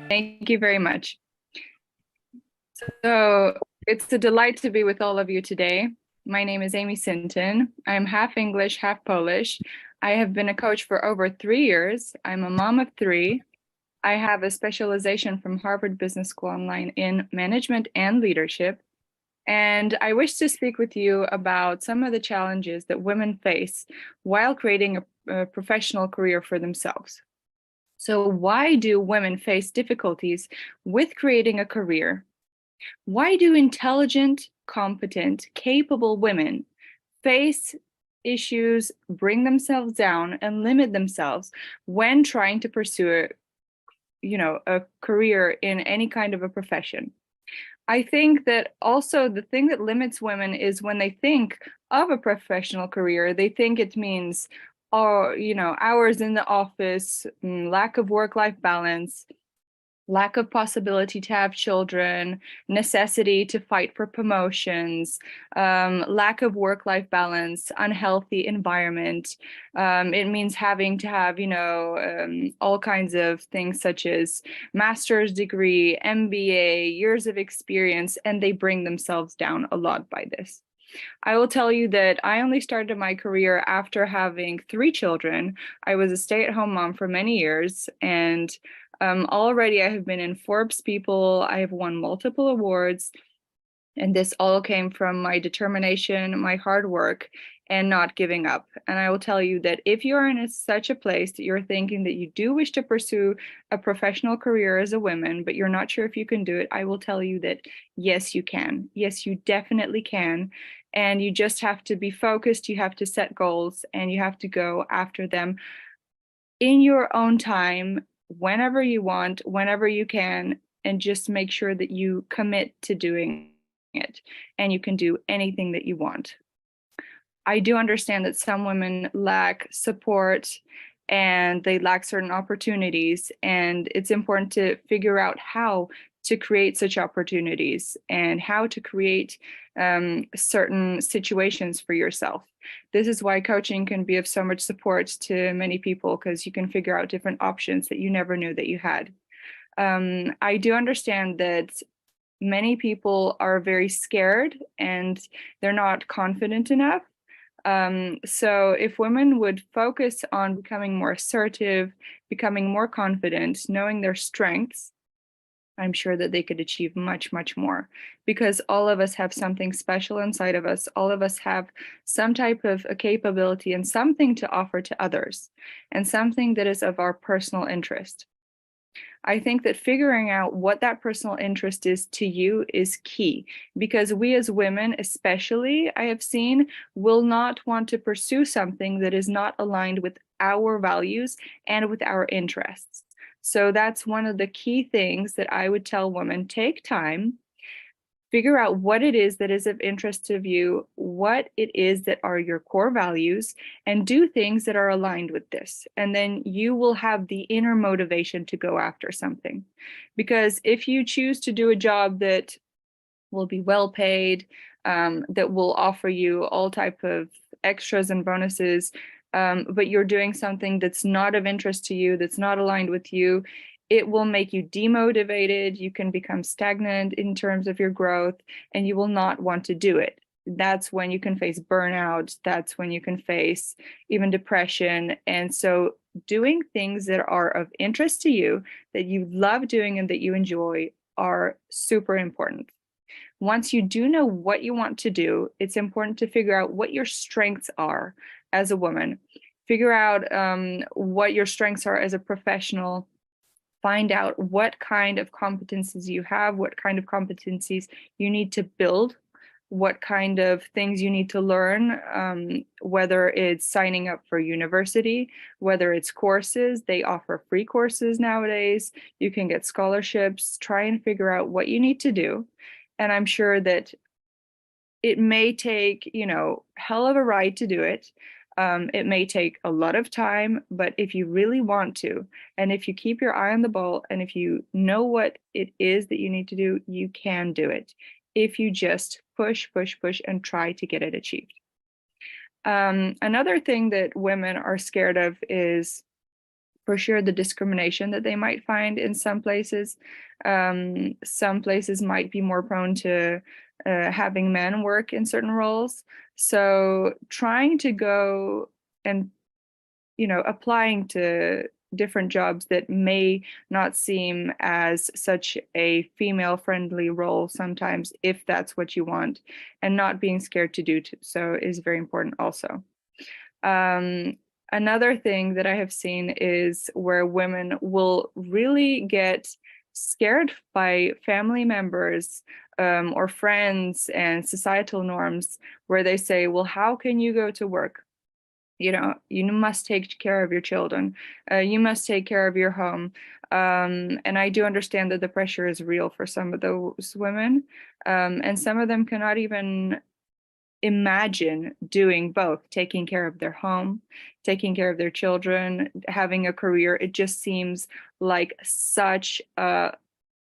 Thank you very much. So it's a delight to be with all of you today. My name is Amy Sinton. I'm half English, half Polish. I have been a coach for over 3 years. I'm a mom of three. I have a specialization from Harvard Business School Online in management and leadership. And I wish to speak with you about some of the challenges that women face while creating a professional career for themselves. So, why do women face difficulties with creating a career? Why do intelligent, competent, capable women face issues, bring themselves down, and limit themselves when trying to pursue a career in any kind of a profession? I think that also the thing that limits women is when they think of a professional career, they think it means, hours in the office, lack of work-life balance, lack of possibility to have children, necessity to fight for promotions, lack of work-life balance, unhealthy environment. It means having to have, all kinds of things such as master's degree, MBA, years of experience, and they bring themselves down a lot by this. I will tell you that I only started my career after having three children. I was a stay-at-home mom for many years, and already I have been in Forbes People. I have won multiple awards, and this all came from my determination, my hard work, and not giving up. And I will tell you that if you are in such a place that you're thinking that you do wish to pursue a professional career as a woman, but you're not sure if you can do it, I will tell you that yes, you can. Yes, you definitely can. And you just have to be focused, you have to set goals, and you have to go after them in your own time, whenever you want, whenever you can, and just make sure that you commit to doing it and you can do anything that you want. I do understand that some women lack support and they lack certain opportunities, and it's important to figure out how to create such opportunities and how to create certain situations for yourself. This is why coaching can be of so much support to many people, because you can figure out different options that you never knew that you had. I do understand that many people are very scared and they're not confident enough. So if women would focus on becoming more assertive, becoming more confident, knowing their strengths, I'm sure that they could achieve much, much more, because all of us have something special inside of us. All of us have some type of a capability and something to offer to others, and something that is of our personal interest. I think that figuring out what that personal interest is to you is key, because we as women, especially, I have seen, will not want to pursue something that is not aligned with our values and with our interests. So that's one of the key things that I would tell women: take time, figure out what it is that is of interest to you, what it is that are your core values, and do things that are aligned with this. And then you will have the inner motivation to go after something. Because if you choose to do a job that will be well paid, that will offer you all type of extras and bonuses, but you're doing something that's not of interest to you, that's not aligned with you, it will make you demotivated. You can become stagnant in terms of your growth, and you will not want to do it. That's when you can face burnout. That's when you can face even depression. And so doing things that are of interest to you, that you love doing and that you enjoy, are super important. Once you do know what you want to do, it's important to figure out what your strengths are as a woman. Figure out what your strengths are as a professional. Find out what kind of competencies you have, what kind of competencies you need to build, what kind of things you need to learn, whether it's signing up for university, whether it's courses. They offer free courses nowadays. You can get scholarships. Try and figure out what you need to do. And I'm sure that it may take, hell of a ride to do it. It may take a lot of time, but if you really want to, and if you keep your eye on the ball, and if you know what it is that you need to do, you can do it. If you just push, push, push, and try to get it achieved. Another thing that women are scared of is for sure the discrimination that they might find in some places. Some places might be more prone to having men work in certain roles. So trying to go and, applying to different jobs that may not seem as such a female friendly role sometimes, if that's what you want, and not being scared to do so is very important also. Another thing that I have seen is where women will really get scared by family members or friends and societal norms, where they say, well, how can you go to work? You must take care of your children. You must take care of your home. And I do understand that the pressure is real for some of those women. And some of them cannot even imagine doing both, taking care of their home, taking care of their children, having a career. It just seems like such a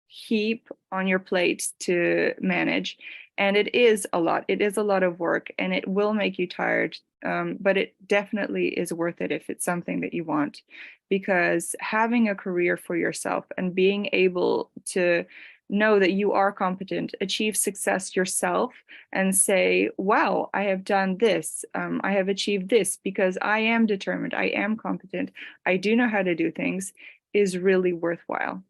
heap on your plate to manage. And it is a lot. It is a lot of work, and it will make you tired. But it definitely is worth it if it's something that you want, because having a career for yourself and being able to know that you are competent, achieve success yourself, and say, wow, I have done this. I have achieved this because I am determined. I am competent. I do know how to do things, is really worthwhile.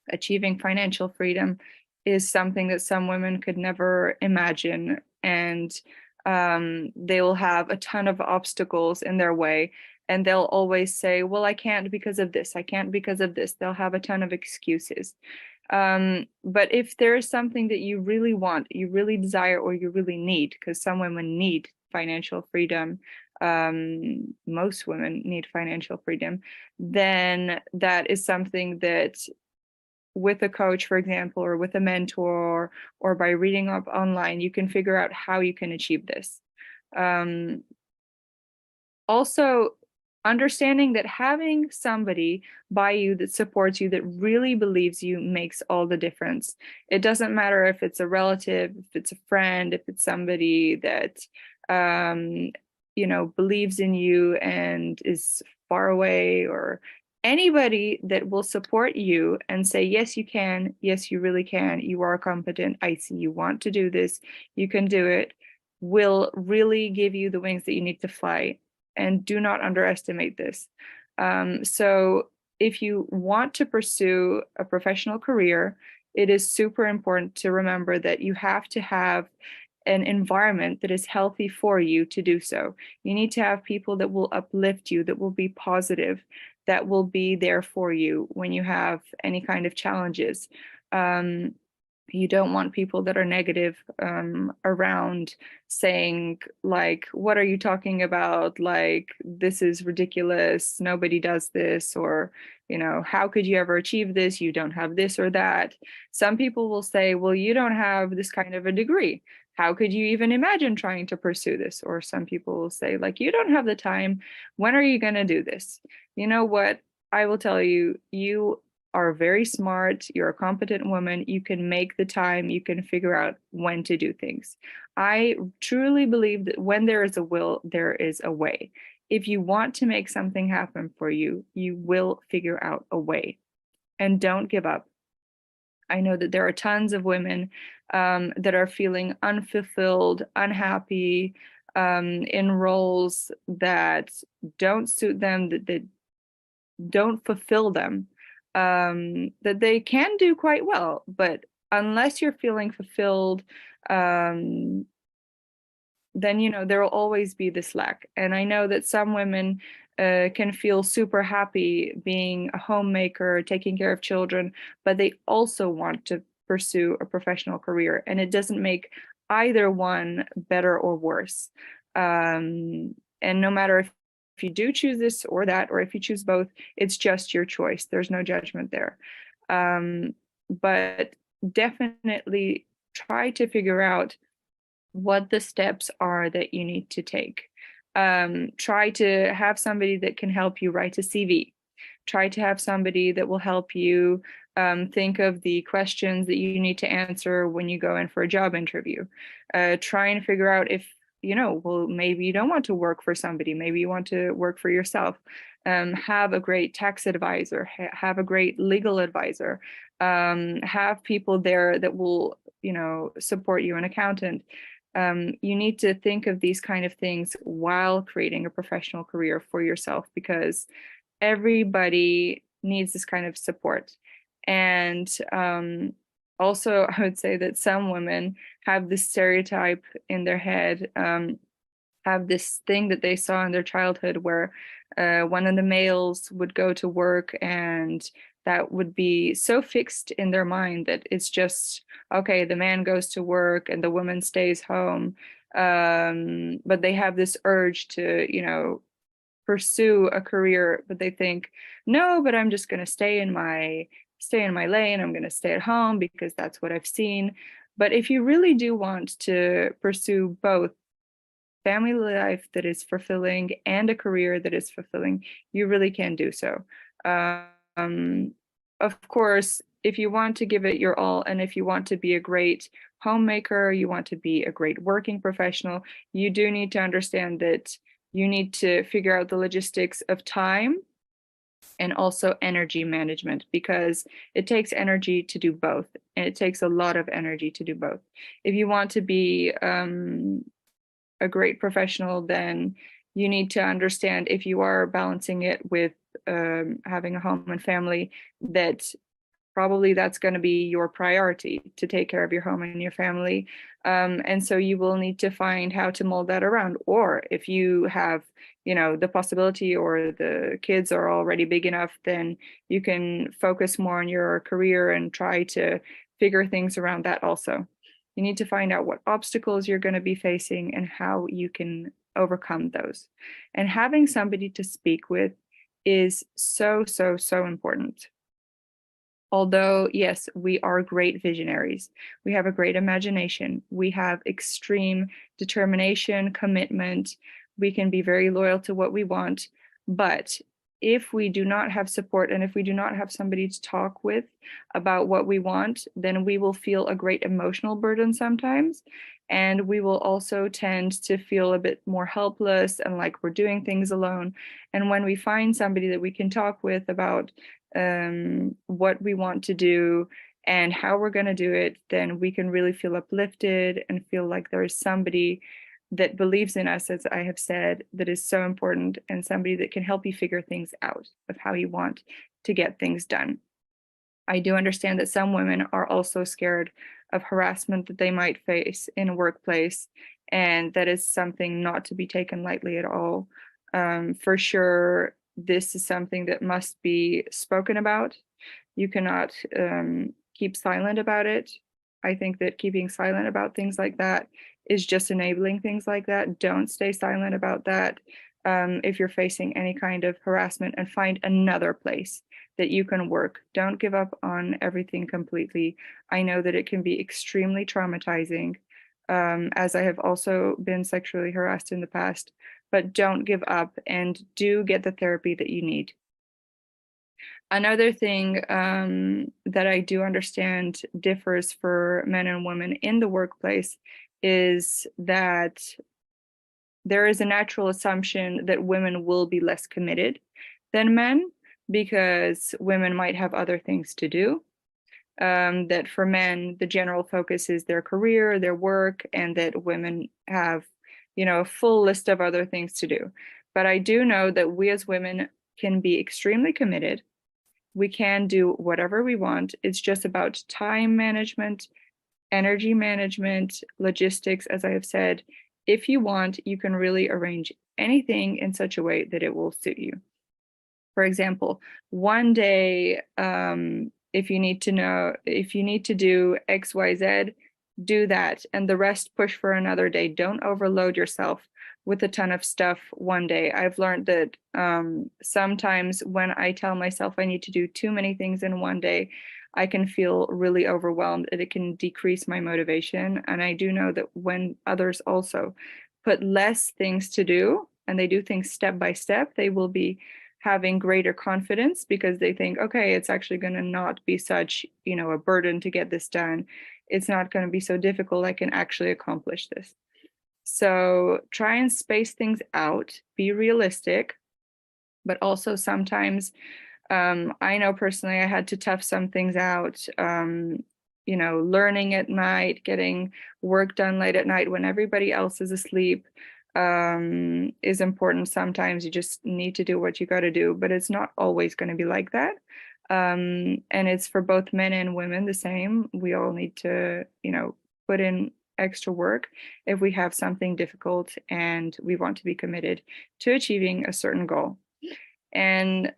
Achieving financial freedom is something that some women could never imagine, and they will have a ton of obstacles in their way, and they'll always say, well, I can't because of this, I can't because of this. They'll have a ton of excuses. But if there is something that you really want, you really desire, or you really need, because some women need financial freedom, most women need financial freedom, then that is something that, with a coach, for example, or with a mentor, or by reading up online, you can figure out how you can achieve this. Also, understanding that having somebody by you that supports you, that really believes you, makes all the difference. It doesn't matter if it's a relative, if it's a friend, if it's somebody that believes in you and is far away, or anybody that will support you and say, yes, you can, yes, you really can, you are competent, I see you want to do this, you can do it, will really give you the wings that you need to fly. And do not underestimate this. So if you want to pursue a professional career, it is super important to remember that you have to have an environment that is healthy for you to do so. You need to have people that will uplift you, that will be positive, that will be there for you when you have any kind of challenges. You don't want people that are negative around, saying like, what are you talking about? Like, this is ridiculous. Nobody does this. Or, how could you ever achieve this? You don't have this or that. Some people will say, well, you don't have this kind of a degree. How could you even imagine trying to pursue this? Or some people will say, like, you don't have the time. When are you going to do this? You know what? I will tell you, you are very smart, you're a competent woman, you can make the time, you can figure out when to do things. I truly believe that when there is a will, there is a way. If you want to make something happen for you, you will figure out a way. And don't give up. I know that there are tons of women that are feeling unfulfilled, unhappy, in roles that don't suit them, that don't fulfill them, that they can do quite well, but unless you're feeling fulfilled, then there will always be this lack. And I know that some women can feel super happy being a homemaker, taking care of children, but they also want to pursue a professional career, and it doesn't make either one better or worse. And no matter if you do choose this or that, or if you choose both, it's just your choice. There's no judgment there. But definitely try to figure out what the steps are that you need to take. Try to have somebody that can help you write a CV. Try to have somebody that will help you think of the questions that you need to answer when you go in for a job interview. Try and figure out if, well, maybe you don't want to work for somebody, maybe you want to work for yourself. have a great tax advisor, have a great legal advisor, have people there that will, support you, an accountant. You need to think of these kind of things while creating a professional career for yourself, because everybody needs this kind of support. And also, I would say that some women have this stereotype in their head, have this thing that they saw in their childhood where one of the males would go to work, and that would be so fixed in their mind that it's just, okay, the man goes to work and the woman stays home. But they have this urge to, pursue a career, but they think, no, but I'm just going to stay in my lane. I'm going to stay at home because that's what I've seen. But if you really do want to pursue both family life that is fulfilling and a career that is fulfilling, you really can do so. Of course, if you want to give it your all, and if you want to be a great homemaker, you want to be a great working professional, you do need to understand that you need to figure out the logistics of time and also energy management, because it takes energy to do both, and it takes a lot of energy to do both. If you want to be a great professional, then you need to understand, if you are balancing it with having a home and family, that probably that's going to be your priority, to take care of your home and your family. And so you will need to find how to mold that around. Or if you have, the possibility, or the kids are already big enough, then you can focus more on your career and try to figure things around that also. You need to find out what obstacles you're going to be facing and how you can overcome those. And having somebody to speak with is so, so, so important. Although, yes, we are great visionaries. We have a great imagination. We have extreme determination, commitment. We can be very loyal to what we want. But if we do not have support, and if we do not have somebody to talk with about what we want, then we will feel a great emotional burden sometimes. And we will also tend to feel a bit more helpless and like we're doing things alone. And when we find somebody that we can talk with about what we want to do and how we're going to do it, then we can really feel uplifted and feel like there is somebody that believes in us, as I have said, that is so important, and somebody that can help you figure things out of how you want to get things done. I do understand that some women are also scared of harassment that they might face in a workplace, and that is something not to be taken lightly at all. For sure, this is something that must be spoken about. You cannot keep silent about it. I think that keeping silent about things like that is just enabling things like that. Don't stay silent about that. If you're facing any kind of harassment, and find another place that you can work. Don't give up on everything completely. I know that it can be extremely traumatizing, as I have also been sexually harassed in the past, but don't give up and do get the therapy that you need. Another thing that I do understand differs for men and women in the workplace is that there is a natural assumption that women will be less committed than men, because women might have other things to do. That for men, the general focus is their career, their work, and that women have, a full list of other things to do. But I do know that we as women can be extremely committed. We can do whatever we want. It's just about time management, energy management, logistics, as I have said. If you want, you can really arrange anything in such a way that it will suit you. For example, one day, if you need to do X, Y, Z, do that, and the rest push for another day. Don't overload yourself with a ton of stuff one day. I've learned that sometimes when I tell myself I need to do too many things in one day, I can feel really overwhelmed, and it can decrease my motivation. And I do know that when others also put less things to do, and they do things step by step, they will be having greater confidence, because they think, okay, it's actually going to not be such, a burden to get this done. It's not going to be so difficult. I can actually accomplish this. So try and space things out, be realistic, but also sometimes I know personally I had to tough some things out. Learning at night, getting work done late at night when everybody else is asleep is important. Sometimes you just need to do what you got to do, but it's not always going to be like that. And it's for both men and women the same. We all need to, put in extra work if we have something difficult and we want to be committed to achieving a certain goal. And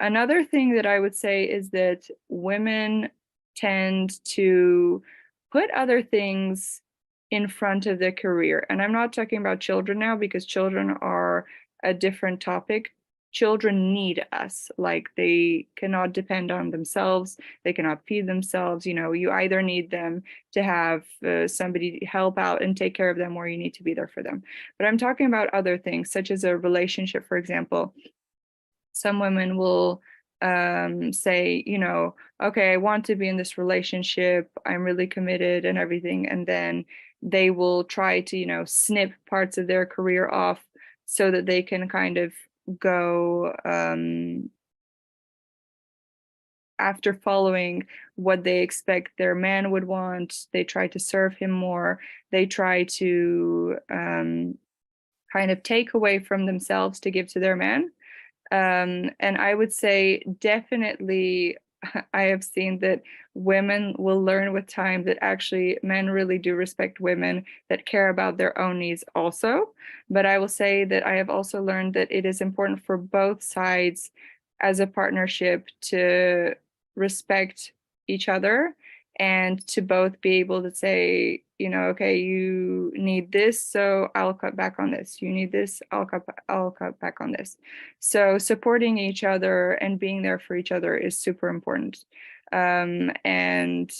another thing that I would say is that women tend to put other things in front of their career. And I'm not talking about children now because children are a different topic. Children need us, like they cannot depend on themselves, they cannot feed themselves. You either need them to have somebody help out and take care of them, or you need to be there for them. But I'm talking about other things, such as a relationship, for example. Some women will say, okay, I want to be in this relationship, I'm really committed and everything. And then they will try to, snip parts of their career off so that they can kind of go after following what they expect their man would want. They try to serve him more. They try to kind of take away from themselves to give to their man. And I would say definitely I have seen that women will learn with time that actually men really do respect women that care about their own needs also. But I will say that I have also learned that it is important for both sides as a partnership to respect each other and to both be able to say, okay, you need this, so I'll cut back on this. You need this, I'll cut back on this. So supporting each other and being there for each other is super important. And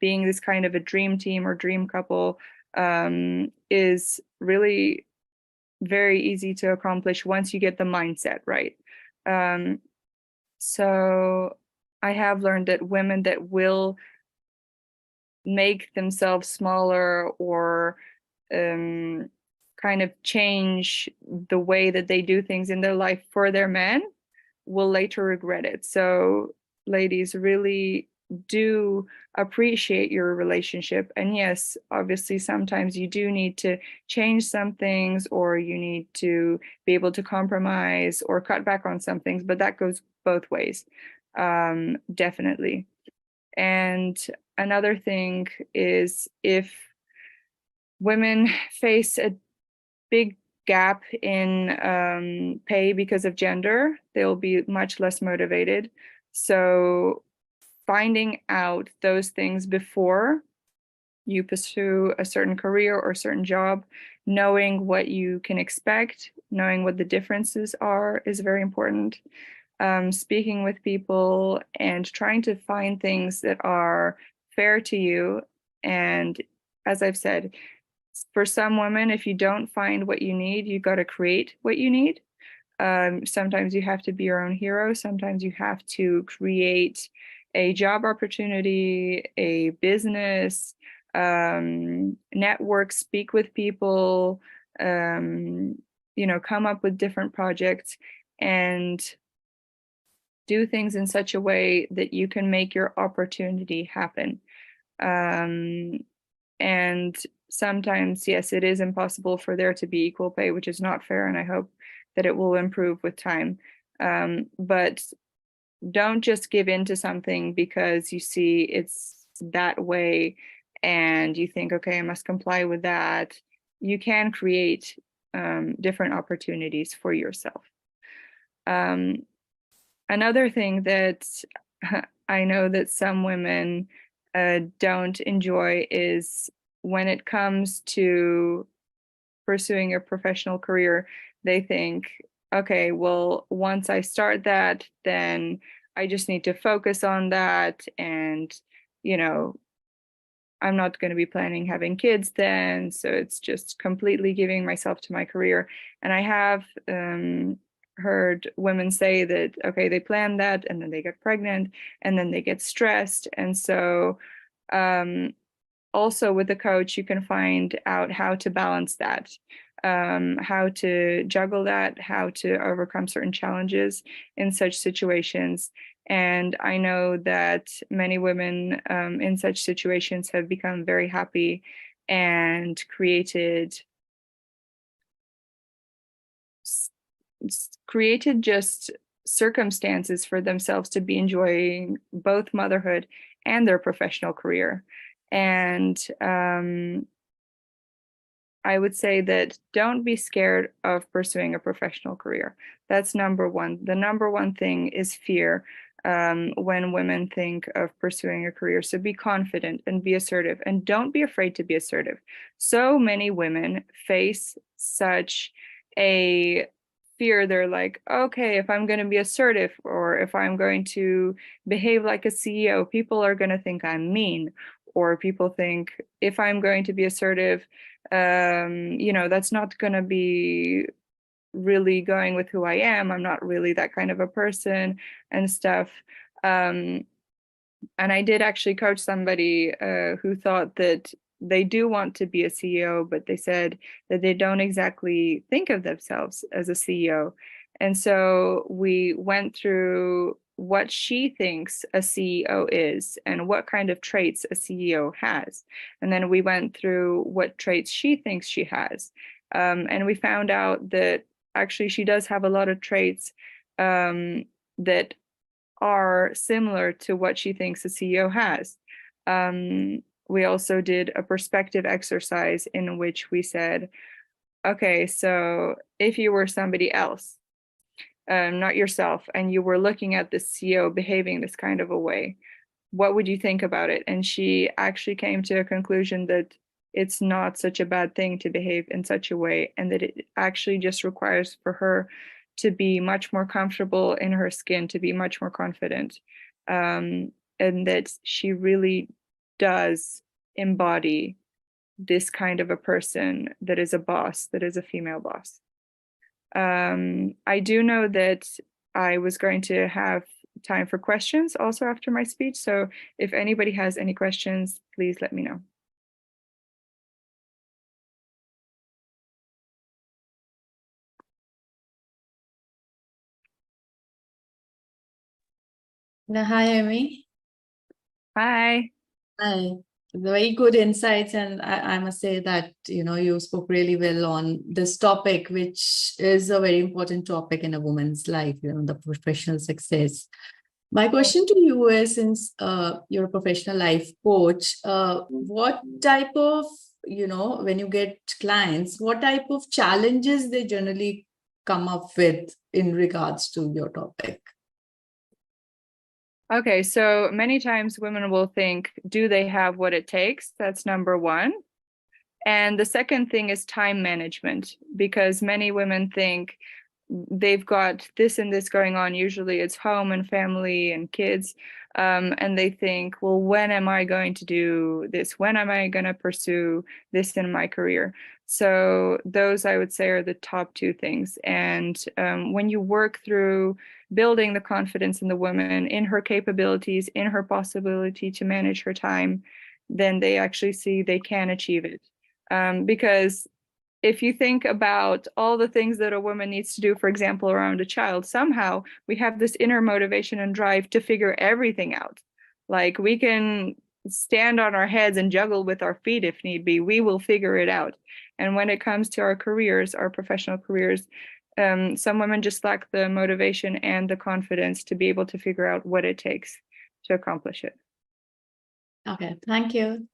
being this kind of a dream team or dream couple is really very easy to accomplish once you get the mindset right. So I have learned that women that will make themselves smaller or kind of change the way that they do things in their life for their men will later regret it. So ladies, really do appreciate your relationship. And yes, obviously sometimes you do need to change some things, or you need to be able to compromise or cut back on some things, but that goes both ways, definitely. And another thing is, if women face a big gap in pay because of gender, they'll be much less motivated. So finding out those things before you pursue a certain career or a certain job, knowing what you can expect, knowing what the differences are, is very important. Speaking with people and trying to find things that are fair to you. And as I've said, for some women, if you don't find what you need, you got to create what you need. Sometimes you have to be your own hero. Sometimes you have to create a job opportunity, a business, network, speak with people, come up with different projects and do things in such a way that you can make your opportunity happen. And sometimes, yes, it is impossible for there to be equal pay, which is not fair, and I hope that it will improve with time. But don't just give in to something because you see it's that way and you think, okay, I must comply with that. You can create different opportunities for yourself. Another thing that I know that some women don't enjoy is when it comes to pursuing a professional career, they think, okay, well, once I start that, then I just need to focus on that. And, I'm not going to be planning having kids then. So it's just completely giving myself to my career. And I have heard women say that, okay, they plan that and then they get pregnant and then they get stressed. And so also with a coach, you can find out how to balance that. how to juggle that, how to overcome certain challenges in such situations. And I know that many women in such situations have become very happy and created just circumstances for themselves to be enjoying both motherhood and their professional career. And I would say that don't be scared of pursuing a professional career. That's number one. The number one thing is fear when women think of pursuing a career. So be confident and be assertive, and don't be afraid to be assertive. So many women face such a fear. They're like, okay, if I'm going to be assertive or if I'm going to behave like a CEO, people are going to think I'm mean. Or people think if I'm going to be assertive, that's not going to be really going with who I am. I'm not really that kind of a person and stuff. And I did actually coach somebody who thought that they do want to be a CEO, but they said that they don't exactly think of themselves as a CEO. And so we went through what she thinks a CEO is and what kind of traits a CEO has. And then we went through what traits she thinks she has. And we found out that actually she does have a lot of traits that are similar to what she thinks a CEO has. We also did a perspective exercise in which we said, okay, so if you were somebody else, not yourself, and you were looking at the CEO behaving this kind of a way, what would you think about it? And she actually came to a conclusion that it's not such a bad thing to behave in such a way, and that it actually just requires for her to be much more comfortable in her skin, to be much more confident, and that she really does embody this kind of a person that is a boss, that is a female boss. I do know that I was going to have time for questions also after my speech. So if anybody has any questions, please let me know. Hi, Amy. Hi. Hi. Very good insights, and I must say that you spoke really well on this topic, which is a very important topic in a woman's life. The professional success. My question to you is, since you're a professional life coach, what type of when you get clients, what type of challenges they generally come up with in regards to your topic? Okay, so many times women will think, do they have what it takes? That's number one. And the second thing is time management, because many women think they've got this and this going on. Usually it's home and family and kids. And they think, well, when am I going to do this? When am I going to pursue this in my career? So those, I would say, are the top two things. And when you work through building the confidence in the woman, in her capabilities, in her possibility to manage her time, then they actually see they can achieve it. Because if you think about all the things that a woman needs to do, for example, around a child, somehow we have this inner motivation and drive to figure everything out. Like we can stand on our heads and juggle with our feet if need be. We will figure it out. And when it comes to our careers, our professional careers, some women just lack the motivation and the confidence to be able to figure out what it takes to accomplish it. Okay, thank you.